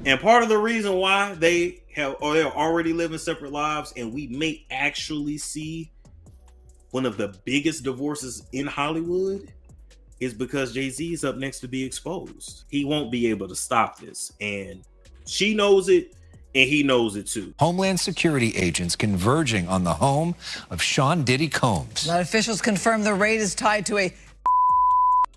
And part of the reason why they're already living separate lives, and we may actually see one of the biggest divorces in Hollywood, is because Jay-Z is up next to be exposed. He won't be able to stop this. And she knows it, and he knows it too. Homeland Security agents converging on the home of Sean Diddy Combs. Now, officials confirm the raid is tied to a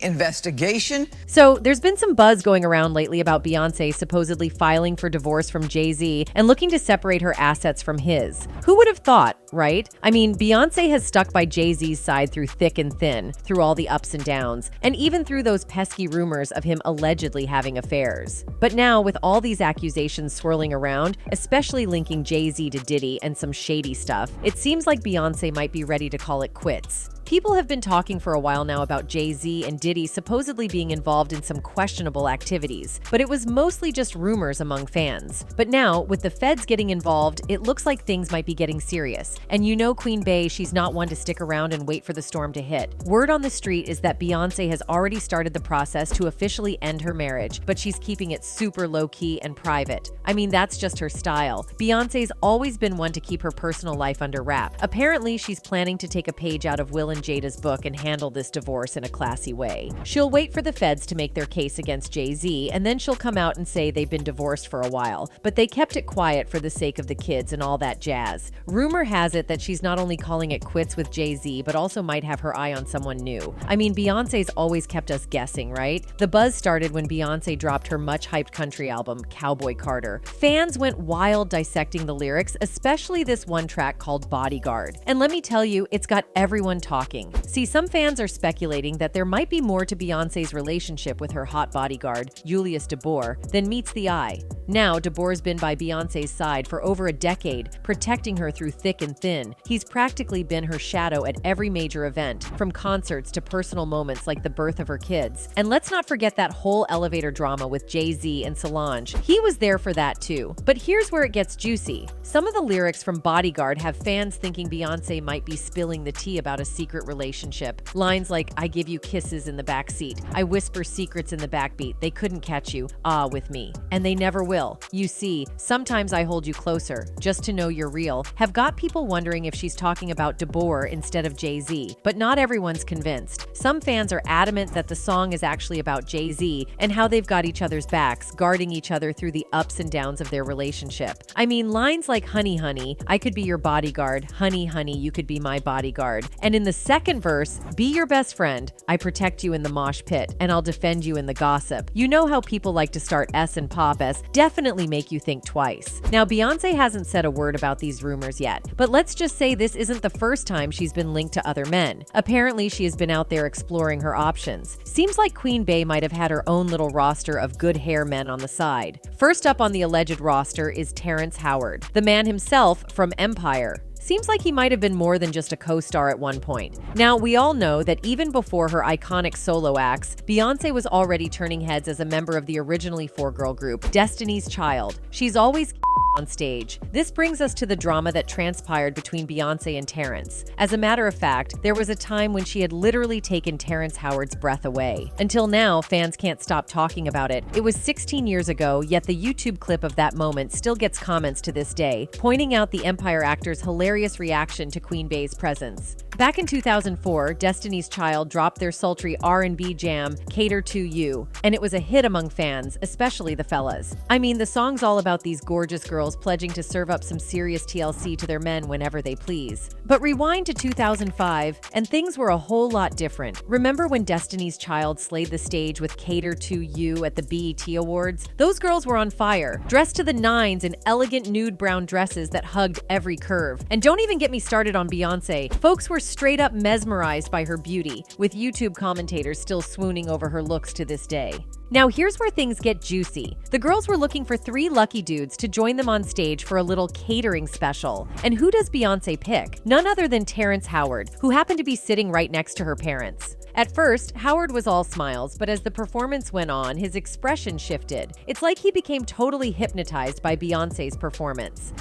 investigation. So there's been some buzz going around lately about Beyonce supposedly filing for divorce from Jay-Z and looking to separate her assets from his. Who would have thought, right? I mean, Beyonce has stuck by Jay-Z's side through thick and thin, through all the ups and downs, and even through those pesky rumors of him allegedly having affairs. But now, with all these accusations swirling around, especially linking Jay-Z to Diddy and some shady stuff, it seems like Beyonce might be ready to call it quits. People have been talking for a while now about Jay-Z and Diddy supposedly being involved in some questionable activities, but it was mostly just rumors among fans. But now, with the feds getting involved, it looks like things might be getting serious. And you know Queen Bey, she's not one to stick around and wait for the storm to hit. Word on the street is that Beyonce has already started the process to officially end her marriage, but she's keeping it super low-key and private. I mean, that's just her style. Beyonce's always been one to keep her personal life under wrap. Apparently, she's planning to take a page out of Will and Jada's book and handle this divorce in a classy way. She'll wait for the feds to make their case against Jay-Z, and then she'll come out and say they've been divorced for a while, but they kept it quiet for the sake of the kids and all that jazz. Rumor has it that she's not only calling it quits with Jay-Z, but also might have her eye on someone new. I mean, Beyonce's always kept us guessing, right? The buzz started when Beyonce dropped her much-hyped country album, Cowboy Carter. Fans went wild dissecting the lyrics, especially this one track called Bodyguard. And let me tell you, it's got everyone talking. See, some fans are speculating that there might be more to Beyonce's relationship with her hot bodyguard, Julius DeBoer, than meets the eye. Now, DeBoer's been by Beyonce's side for over a decade, protecting her through thick and thin. He's practically been her shadow at every major event, from concerts to personal moments like the birth of her kids. And let's not forget that whole elevator drama with Jay-Z and Solange. He was there for that too. But here's where it gets juicy. Some of the lyrics from Bodyguard have fans thinking Beyonce might be spilling the tea about a secret relationship. Lines like, "I give you kisses in the backseat. I whisper secrets in the backbeat. They couldn't catch you. With me. And they never will. You see, sometimes I hold you closer, just to know you're real," have got people wondering if she's talking about DeBoer instead of Jay-Z. But not everyone's convinced. Some fans are adamant that the song is actually about Jay-Z and how they've got each other's backs, guarding each other through the ups and downs of their relationship. I mean, lines like, "Honey, honey, I could be your bodyguard. Honey, honey, you could be my bodyguard." And in the second verse, "Be your best friend. I protect you in the mosh pit, and I'll defend you in the gossip." You know how people like to start S and pop S, definitely make you think twice. Now, Beyonce hasn't said a word about these rumors yet, but let's just say this isn't the first time she's been linked to other men. Apparently, she has been out there exploring her options. Seems like Queen Bey might have had her own little roster of good hair men on the side. First up on the alleged roster is Terrence Howard, the man himself from Empire. Seems like he might have been more than just a co-star at one point. Now, we all know that even before her iconic solo acts, Beyonce was already turning heads as a member of the originally four-girl group, Destiny's Child. She's always on stage. This brings us to the drama that transpired between Beyonce and Terrence. As a matter of fact, there was a time when she had literally taken Terrence Howard's breath away. Until now, fans can't stop talking about it. It was 16 years ago, yet the YouTube clip of that moment still gets comments to this day, pointing out the Empire actor's hilarious reaction to Queen Bey's presence. Back in 2004, Destiny's Child dropped their sultry R&B jam, Cater to You, and it was a hit among fans, especially the fellas. I mean, the song's all about these gorgeous girls pledging to serve up some serious TLC to their men whenever they please. But rewind to 2005, and things were a whole lot different. Remember when Destiny's Child slayed the stage with Cater to You at the BET Awards? Those girls were on fire, dressed to the nines in elegant nude brown dresses that hugged every curve. And don't even get me started on Beyonce. Folks were straight up mesmerized by her beauty, with YouTube commentators still swooning over her looks to this day. Now here's where things get juicy. The girls were looking for 3 lucky dudes to join them on stage for a little catering special. And who does Beyonce pick? None other than Terrence Howard, who happened to be sitting right next to her parents. At first, Howard was all smiles, but as the performance went on, his expression shifted. It's like he became totally hypnotized by Beyonce's performance.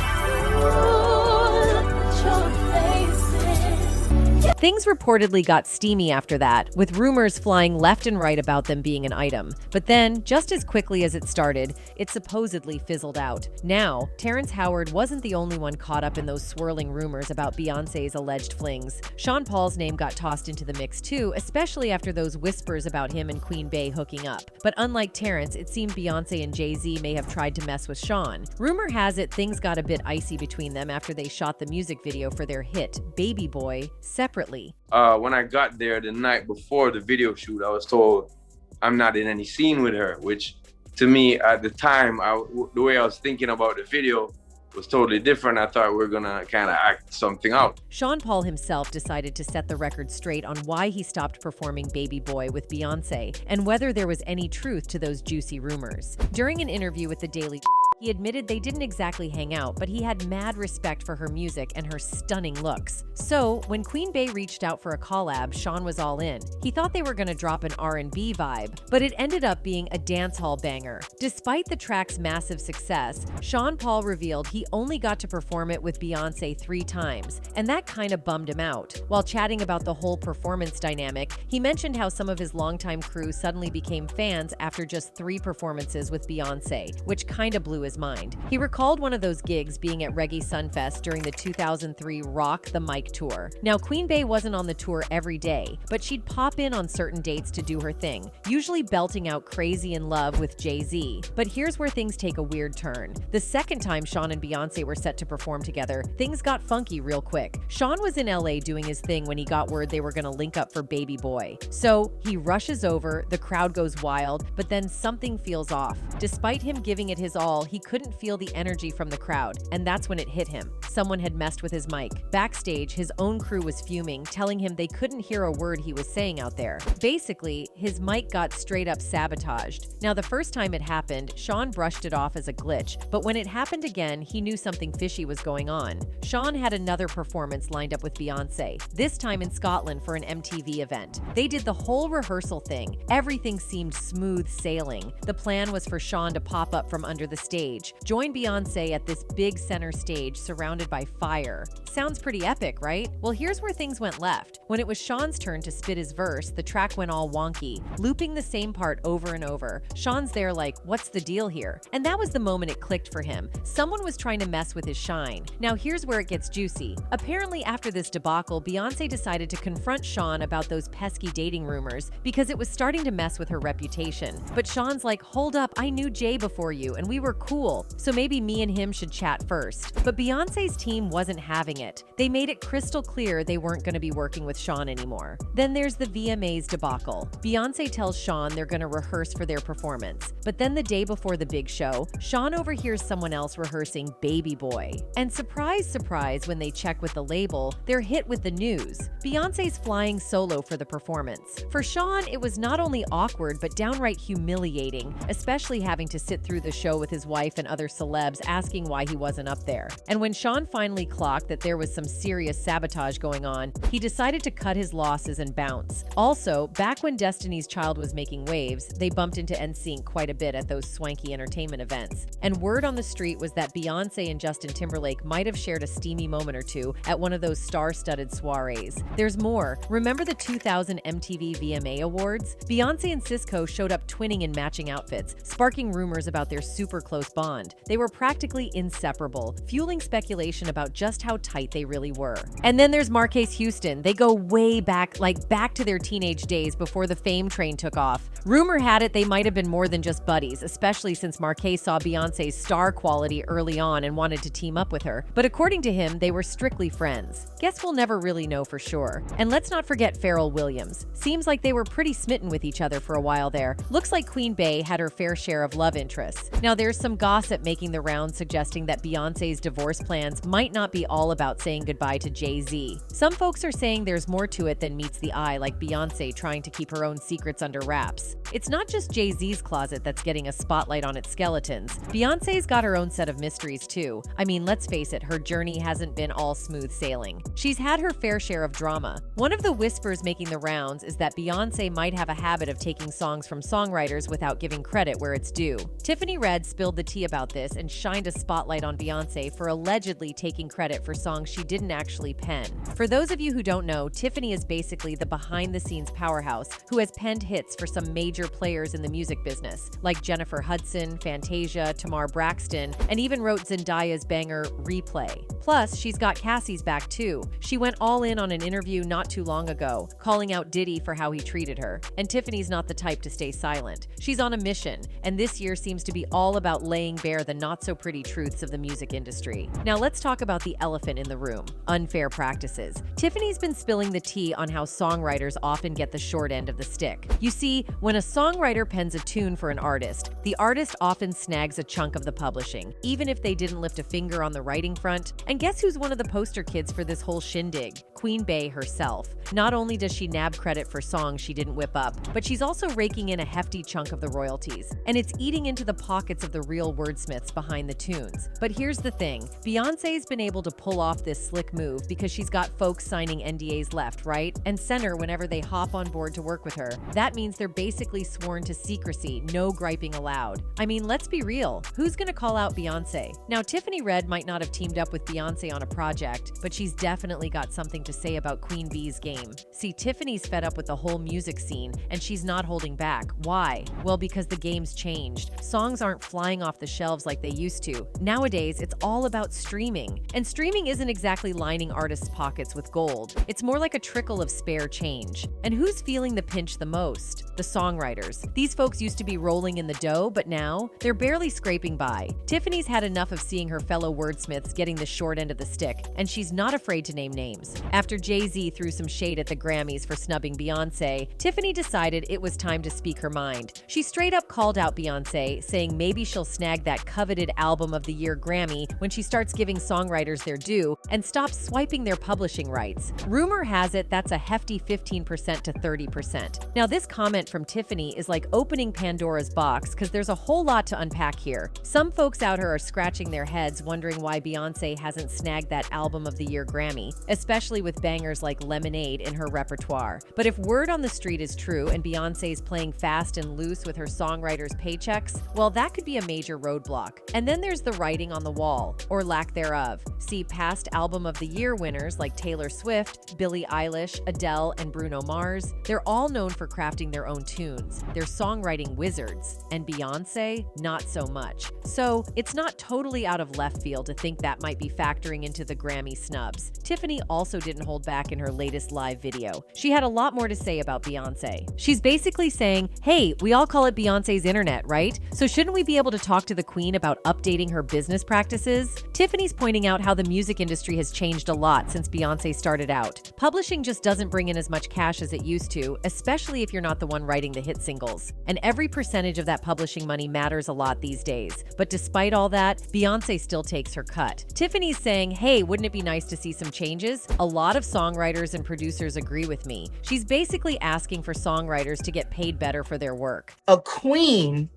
Things reportedly got steamy after that, with rumors flying left and right about them being an item. But then, just as quickly as it started, it supposedly fizzled out. Now, Terrence Howard wasn't the only one caught up in those swirling rumors about Beyoncé's alleged flings. Sean Paul's name got tossed into the mix too, especially after those whispers about him and Queen Bey hooking up. But unlike Terrence, it seemed Beyoncé and Jay-Z may have tried to mess with Sean. Rumor has it things got a bit icy between them after they shot the music video for their hit, Baby Boy, separately. When I got there the night before the video shoot, I was told I'm not in any scene with her, which to me at the time, the way I was thinking about the video was totally different. I thought we were gonna kind of act something out. Sean Paul himself decided to set the record straight on why he stopped performing Baby Boy with Beyoncé and whether there was any truth to those juicy rumors. During an interview with the Daily he admitted they didn't exactly hang out, but he had mad respect for her music and her stunning looks. So, when Queen Bey reached out for a collab, Sean was all in. He thought they were going to drop an R&B vibe, but it ended up being a dancehall banger. Despite the track's massive success, Sean Paul revealed he only got to perform it with Beyoncé 3 times, and that kind of bummed him out. While chatting about the whole performance dynamic, he mentioned how some of his longtime crew suddenly became fans after just 3 performances with Beyoncé, which kind of blew his mind. He recalled one of those gigs being at Reggae Sunfest during the 2003 Rock the Mic tour. Now, Queen Bey wasn't on the tour every day, but she'd pop in on certain dates to do her thing, usually belting out Crazy in Love with Jay-Z. But here's where things take a weird turn. The second time Sean and Beyoncé were set to perform together, things got funky real quick. Sean was in LA doing his thing when he got word they were gonna link up for Baby Boy. So he rushes over, the crowd goes wild, but then something feels off. Despite him giving it his all, he couldn't feel the energy from the crowd, and that's when it hit him. Someone had messed with his mic. Backstage, his own crew was fuming, telling him they couldn't hear a word he was saying out there. Basically, his mic got straight up sabotaged. Now, the first time it happened, Sean brushed it off as a glitch, but when it happened again, he knew something fishy was going on. Sean had another performance lined up with Beyoncé, this time in Scotland for an MTV event. They did the whole rehearsal thing. Everything seemed smooth sailing. The plan was for Sean to pop up from under the stage, join Beyoncé at this big center stage surrounded by fire. Sounds pretty epic, right? Well, here's where things went left. When it was Sean's turn to spit his verse, the track went all wonky, looping the same part over and over. Sean's there like, what's the deal here? And that was the moment it clicked for him. Someone was trying to mess with his shine. Now here's where it gets juicy. Apparently after this debacle, Beyoncé decided to confront Sean about those pesky dating rumors because it was starting to mess with her reputation. But Sean's like, hold up, I knew Jay before you and we were cool, so maybe me and him should chat first. But Beyoncé's team wasn't having it. They made it crystal clear they weren't going to be working with Sean anymore. Then there's the VMAs debacle. Beyoncé tells Sean they're going to rehearse for their performance. But then the day before the big show, Sean overhears someone else rehearsing Baby Boy. And surprise, surprise, when they check with the label, they're hit with the news. Beyoncé's flying solo for the performance. For Sean, it was not only awkward, but downright humiliating, especially having to sit through the show with his wife and other celebs asking why he wasn't up there. And when Sean finally clocked that there was some serious sabotage going on, he decided to cut his losses and bounce. Also, back when Destiny's Child was making waves, they bumped into NSYNC quite a bit at those swanky entertainment events. And word on the street was that Beyoncé and Justin Timberlake might have shared a steamy moment or two at one of those star-studded soirees. There's more. Remember the 2000 MTV VMA Awards? Beyoncé and Sisqó showed up twinning in matching outfits, sparking rumors about their super close bond. They were practically inseparable, fueling speculation about just how tight they really were. And then there's Marques Houston. They go way back, like back to their teenage days before the fame train took off. Rumor had it they might have been more than just buddies, especially since Marques saw Beyoncé's star quality early on and wanted to team up with her. But according to him, they were strictly friends. Guess we'll never really know for sure. And let's not forget Pharrell Williams. Seems like they were pretty smitten with each other for a while there. Looks like Queen Bey had her fair share of love interests. Now there's some gossip making the rounds suggesting that Beyoncé's divorce plans might not be all about saying goodbye to Jay-Z. Some folks are saying there's more to it than meets the eye, like Beyoncé trying to keep her own secrets under wraps. It's not just Jay-Z's closet that's getting a spotlight on its skeletons. Beyoncé's got her own set of mysteries too. I mean, let's face it, her journey hasn't been all smooth sailing. She's had her fair share of drama. One of the whispers making the rounds is that Beyoncé might have a habit of taking songs from songwriters without giving credit where it's due. Tiffany Red spilled the tea about this and shined a spotlight on Beyoncé for allegedly taking credit for songs she didn't actually pen. For those of you who don't know, Tiffany is basically the behind-the-scenes powerhouse who has penned hits for some major players in the music business, like Jennifer Hudson, Fantasia, Tamar Braxton, and even wrote Zendaya's banger Replay. Plus, she's got Cassie's back too. She went all in on an interview not too long ago, calling out Diddy for how he treated her. And Tiffany's not the type to stay silent. She's on a mission, and this year seems to be all about laying bare the not-so-pretty truths of the music industry. Now let's talk about the elephant in the room: unfair practices. Tiffany's been spilling the tea on how songwriters often get the short end of the stick. You see, when a songwriter pens a tune for an artist, the artist often snags a chunk of the publishing, even if they didn't lift a finger on the writing front. And guess who's one of the poster kids for this whole shindig? Queen Bey herself. Not only does she nab credit for songs she didn't whip up, but she's also raking in a hefty chunk of the royalties. And it's eating into the pockets of the real wordsmiths behind the tunes. But here's the thing, Beyoncé's been able to pull off this slick move because she's got folks signing NDAs left, right, and center whenever they hop on board to work with her. That means they're basically sworn to secrecy, no griping allowed. I mean, let's be real, who's gonna call out Beyoncé? Now, Tiffany Red might not have teamed up with Beyoncé on a project, but she's definitely got something to say about Queen Bee's game. See, Tiffany's fed up with the whole music scene, and she's not holding back. Why? Well, because the game's changed. Songs aren't flying off the shelves like they used to. Nowadays, it's all about streaming. And streaming isn't exactly lining artists' pockets with gold. It's more like a trickle of spare change. And who's feeling the pinch the most? The songwriters. These folks used to be rolling in the dough, but now they're barely scraping by. Tiffany's had enough of seeing her fellow wordsmiths getting the short end of the stick, and she's not afraid to name names. After Jay-Z threw some shade at the Grammys for snubbing Beyoncé, Tiffany decided it was time to speak her mind. She straight up called out Beyoncé, saying maybe she'll snag that coveted Album of the Year Grammy when she starts giving songwriters their due and stops swiping their publishing rights. Rumor has it that's a hefty 15% to 30%. Now, this comment from Tiffany is like opening Pandora's box because there's a whole lot to unpack here. Some folks out here are scratching their heads wondering why Beyoncé hasn't snagged that Album of the Year Grammy, especially with bangers like Lemonade in her repertoire. But if word on the street is true and Beyoncé's playing fast and loose with her songwriters' paychecks, well, that could be a major roadblock. And then there's the writing on the wall, or lack thereof. See past Album of the Year winners like Taylor Swift, Billie Eilish, Adele, and Bruno Mars. They're all known for crafting their own tunes. They're songwriting wizards. And Beyoncé, not so much. So it's not totally out of left field to think that might be factoring into the Grammy snubs. Tiffany also didn't hold back in her latest live video. She had a lot more to say about Beyoncé. She's basically saying, hey, we all call it Beyoncé's internet, right? So shouldn't we be able to talk to the queen about updating her business practices? Tiffany's pointing out how the music industry has changed a lot since Beyoncé started out. Publishing just doesn't bring in as much cash as it used to, especially if you're not the one writing the hit singles. And every percentage of that publishing money matters a lot these days. But despite all that, Beyoncé still takes her cut. Tiffany's saying, hey, wouldn't it be nice to see some changes? A lot of songwriters and producers agree with me. She's basically asking for songwriters to get paid better for their work. A queen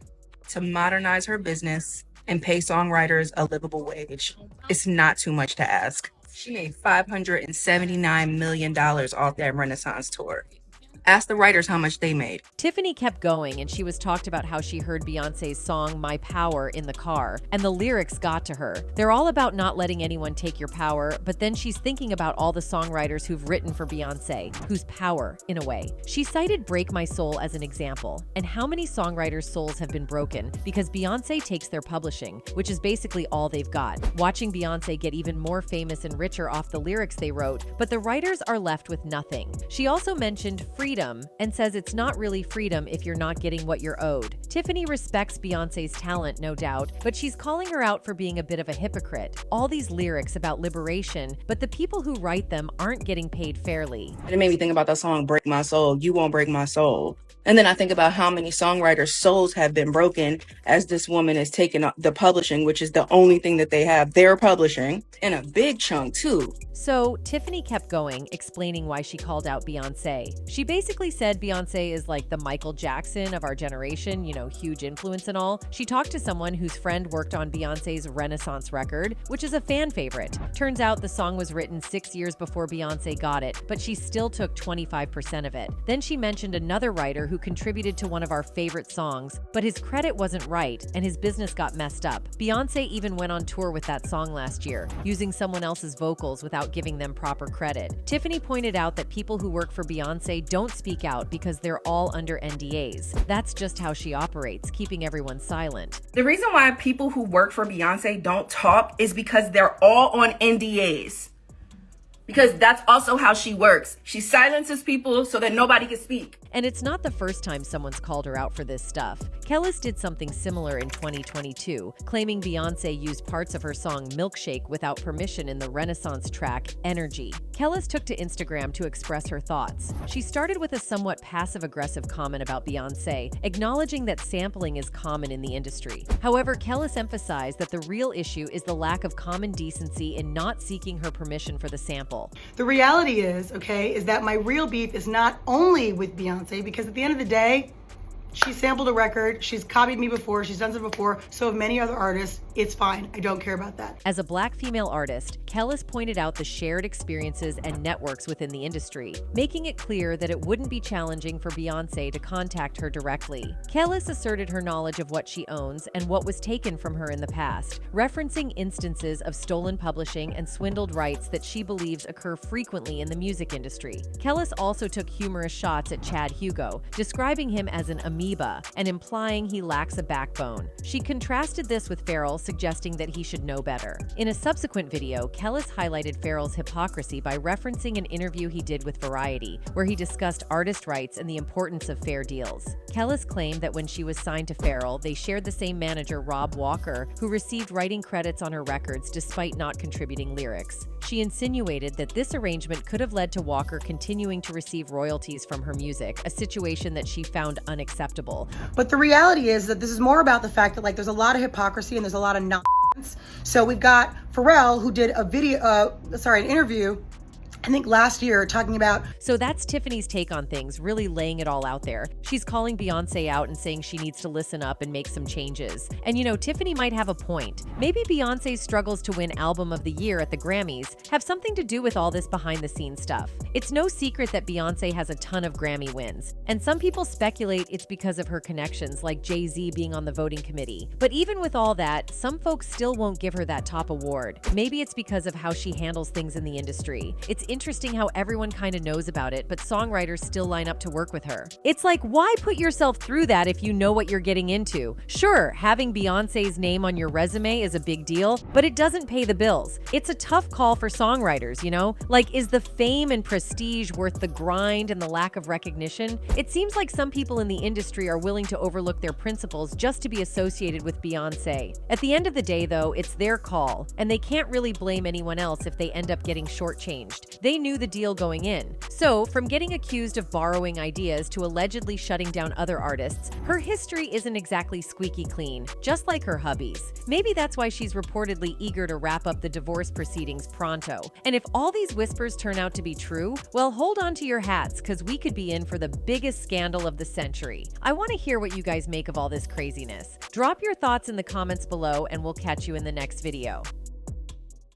to modernize her business and pay songwriters a livable wage. It's not too much to ask. She made $579 million off that Renaissance tour. Ask the writers how much they made. Tiffany kept going, and she was talked about how she heard Beyoncé's song My Power in the car, and the lyrics got to her. They're all about not letting anyone take your power, but then she's thinking about all the songwriters who've written for Beyoncé, whose power, in a way. She cited Break My Soul as an example, and how many songwriters' souls have been broken because Beyoncé takes their publishing, which is basically all they've got. Watching Beyoncé get even more famous and richer off the lyrics they wrote, but the writers are left with nothing. She also mentioned freedom and says it's not really freedom if you're not getting what you're owed. Tiffany respects Beyoncé's talent, no doubt, but she's calling her out for being a bit of a hypocrite. All these lyrics about liberation, but the people who write them aren't getting paid fairly. And it made me think about that song, Break My Soul, You Won't Break My Soul. And then I think about how many songwriters' souls have been broken as this woman is taking the publishing, which is the only thing that they have. They're publishing in a big chunk too. So Tiffany kept going, explaining why she called out Beyoncé. She basically said Beyoncé is like the Michael Jackson of our generation, you know, huge influence and all. She talked to someone whose friend worked on Beyoncé's Renaissance record, which is a fan favorite. Turns out the song was written 6 years before Beyoncé got it, but she still took 25% of it. Then she mentioned another writer who contributed to one of our favorite songs, but his credit wasn't right and his business got messed up. Beyoncé even went on tour with that song last year, using someone else's vocals without giving them proper credit. Tiffany pointed out that people who work for Beyoncé don't speak out because they're all under NDAs. That's just how she operates, keeping everyone silent. The reason why people who work for Beyonce don't talk is because they're all on NDAs. Because that's also how she works. She silences people so that nobody can speak. And it's not the first time someone's called her out for this stuff. Kellis did something similar in 2022, claiming Beyoncé used parts of her song Milkshake without permission in the Renaissance track Energy. Kellis took to Instagram to express her thoughts. She started with a somewhat passive-aggressive comment about Beyoncé, acknowledging that sampling is common in the industry. However, Kellis emphasized that the real issue is the lack of common decency in not seeking her permission for the sample. The reality is, is that my real beef is not only with Beyonce, because at the end of the day, she sampled a record, she's copied me before, she's done it before, so have many other artists. It's fine. I don't care about that. As a Black female artist, Kellis pointed out the shared experiences and networks within the industry, making it clear that it wouldn't be challenging for Beyoncé to contact her directly. Kellis asserted her knowledge of what she owns and what was taken from her in the past, referencing instances of stolen publishing and swindled rights that she believes occur frequently in the music industry. Kellis also took humorous shots at Chad Hugo, describing him as an amoeba and implying he lacks a backbone. She contrasted this with Pharrell, suggesting that he should know better. In a subsequent video, Kellis highlighted Pharrell's hypocrisy by referencing an interview he did with Variety, where he discussed artist rights and the importance of fair deals. Kellis claimed that when she was signed to Pharrell, they shared the same manager, Rob Walker, who received writing credits on her records despite not contributing lyrics. She insinuated that this arrangement could have led to Walker continuing to receive royalties from her music, a situation that she found unacceptable. But the reality is that this is more about the fact that there's a lot of hypocrisy and there's a lot of nonsense. So we've got Pharrell, who did an interview, I think last year, talking about... So that's Tiffany's take on things, really laying it all out there. She's calling Beyoncé out and saying she needs to listen up and make some changes. And Tiffany might have a point. Maybe Beyoncé's struggles to win Album of the Year at the Grammys have something to do with all this behind-the-scenes stuff. It's no secret that Beyoncé has a ton of Grammy wins, and some people speculate it's because of her connections, like Jay-Z being on the voting committee. But even with all that, some folks still won't give her that top award. Maybe it's because of how she handles things in the industry. It's interesting how everyone kind of knows about it, but songwriters still line up to work with her. It's like, why put yourself through that if you know what you're getting into? Sure, having Beyoncé's name on your resume is a big deal, but it doesn't pay the bills. It's a tough call for songwriters, is the fame and prestige worth the grind and the lack of recognition? It seems like some people in the industry are willing to overlook their principles just to be associated with Beyoncé. At the end of the day, though, it's their call, and they can't really blame anyone else if they end up getting shortchanged. They knew the deal going in. So, from getting accused of borrowing ideas to allegedly shutting down other artists, her history isn't exactly squeaky clean, just like her hubby's. Maybe that's why she's reportedly eager to wrap up the divorce proceedings pronto. And if all these whispers turn out to be true, well, hold on to your hats, because we could be in for the biggest scandal of the century. I want to hear what you guys make of all this craziness. Drop your thoughts in the comments below, and we'll catch you in the next video.